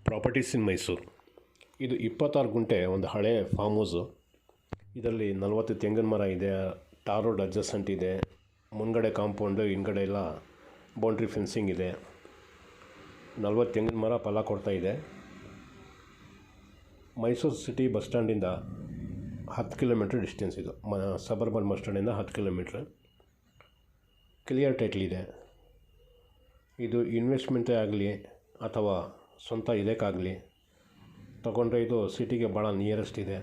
Properties ಇನ್ ಮೈಸೂರು. ಇದು 26 ಗುಂಟೆ ಒಂದು ಹಳೆ ಫಾರ್ಮ್ ಹೌಸು. ಇದರಲ್ಲಿ 40 ತೆಂಗಿನ ಮರ ಇದೆ, ಟಾರ್ ರೋಡ್ ಅಡ್ಜಸೆಂಟ್ ಇದೆ, ಮುಂದ್ಗಡೆ ಕಾಂಪೌಂಡು, ಹಿಂದ್ಗಡೆ ಎಲ್ಲ ಬೌಂಡ್ರಿ ಫೆನ್ಸಿಂಗ್ ಇದೆ. 40 ತೆಂಗಿನ ಮರ ಫಲ ಕೊಡ್ತಾ ಇದೆ. ಮೈಸೂರು ಸಿಟಿ ಬಸ್ ಸ್ಟ್ಯಾಂಡಿಂದ 10 ಕಿಲೋಮೀಟ್ರ್ ಡಿಸ್ಟೆನ್ಸ್. ಇದು ಸಬರ್ಬನ್ ಬಸ್ ಸ್ಟ್ಯಾಂಡಿಂದ 10 ಕಿಲೋಮೀಟ್ರ್. ಕ್ಲಿಯರ್ ಟೈಟ್ಲ್ ಇದೆ. ಇದು ಇನ್ವೆಸ್ಟ್ಮೆಂಟೇ ಆಗಲಿ ಅಥವಾ ಸ್ವಂತ ಇದಕ್ಕಾಗಲಿ ತಗೊಂಡ್ರೆ ಇದು ಸಿಟಿಗೆ ಭಾಳ ನಿಯರೆಸ್ಟ್ ಇದೆ.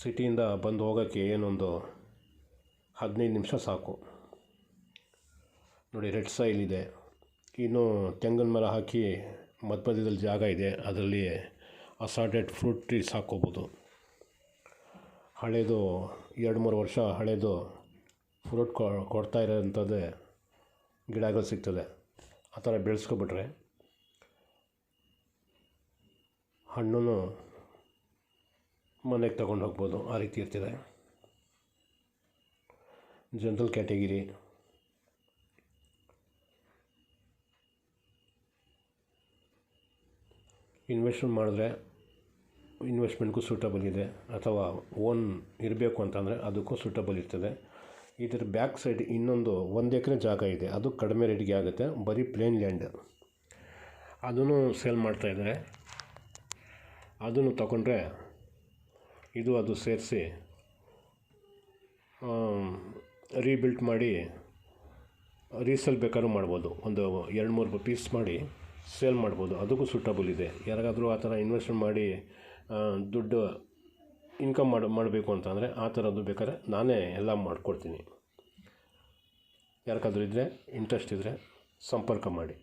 ಸಿಟಿಯಿಂದ ಬಂದು ಹೋಗೋಕ್ಕೆ ಏನೊಂದು 15 ನಿಮಿಷ ಸಾಕು. ನೋಡಿ, ರೆಡ್ ಸಾಯಿಲ್ ಇದೆ. ಇನ್ನು ತೆಂಗಿನ ಮರ ಹಾಕಿ ಮಧ್ಯದಲ್ಲಿ ಜಾಗ ಇದೆ. ಅದರಲ್ಲಿ ಅಸಾರ್ಟೆಡ್ ಫ್ರೂಟ್ ಟ್ರೀಸ್ ಹಾಕ್ಕೋಬೋದು. ಹಳೇದು 2-3 ವರ್ಷ ಹಳೇದು ಫ್ರೂಟ್ ಕೊಡ್ತಾ ಇರೋಂಥದ್ದೇ ಗಿಡಗಳು ಸಿಗ್ತದೆ. ಆ ಥರ ಬೆಳೆಸ್ಕೊಬಿಟ್ರೆ ಹಣ್ಣು ಮನೆಗೆ ತಗೊಂಡು ಹೋಗ್ಬೋದು. ಆ ರೀತಿ ಇರ್ತಿದೆ. ಜನರಲ್ ಕ್ಯಾಟಗಿರಿ, ಇನ್ವೆಸ್ಟ್ಮೆಂಟ್ ಮಾಡಿದ್ರೆ ಇನ್ವೆಸ್ಟ್ಮೆಂಟ್ಗೂ ಸೂಟಬಲ್ ಇದೆ, ಅಥವಾ ಓನ್ ಇರಬೇಕು ಅಂತಂದರೆ ಅದಕ್ಕೂ ಸೂಟಬಲ್ ಇರ್ತದೆ. ಇದರ ಬ್ಯಾಕ್ ಸೈಡ್ ಇನ್ನೊಂದು 1 ಎಕರೆ ಜಾಗ ಇದೆ. ಅದು ಕಡಿಮೆ ರೇಟಿಗೆ ಆಗುತ್ತೆ. ಬರೀ ಪ್ಲೇನ್ ಲ್ಯಾಂಡ್. ಅದನ್ನು ಸೇಲ್ ಮಾಡ್ತಾಯಿದ್ದಾರೆ. ಅದನ್ನು ತಗೊಂಡ್ರೆ ಇದು ಅದು ಸೇರಿಸಿ ರೀಬಿಲ್ಟ್ ಮಾಡಿ ರೀಸೇಲ್ ಬೇಕಾದ್ರೂ ಮಾಡ್ಬೋದು. ಒಂದು 2-3 ಪೀಸ್ ಮಾಡಿ ಸೇಲ್ ಮಾಡ್ಬೋದು. ಅದಕ್ಕೂ ಸೂಟಬಲ್ ಇದೆ. ಯಾರಿಗಾದರೂ ಆ ಥರ ಇನ್ವೆಸ್ಟ್ಮೆಂಟ್ ಮಾಡಿ ದುಡ್ಡು ಇನ್ಕಮ್ ಮಾಡಬೇಕು ಅಂತಂದರೆ ಆ ಥರದ್ದು ಬೇಕಾದ್ರೆ ನಾನೇ ಎಲ್ಲ ಮಾಡಿಕೊಡ್ತೀನಿ. ಯಾರಿಗಾದ್ರೂ ಇದ್ದರೆ ಇಂಟ್ರೆಸ್ಟ್ ಇದ್ದರೆ ಸಂಪರ್ಕ ಮಾಡಿ.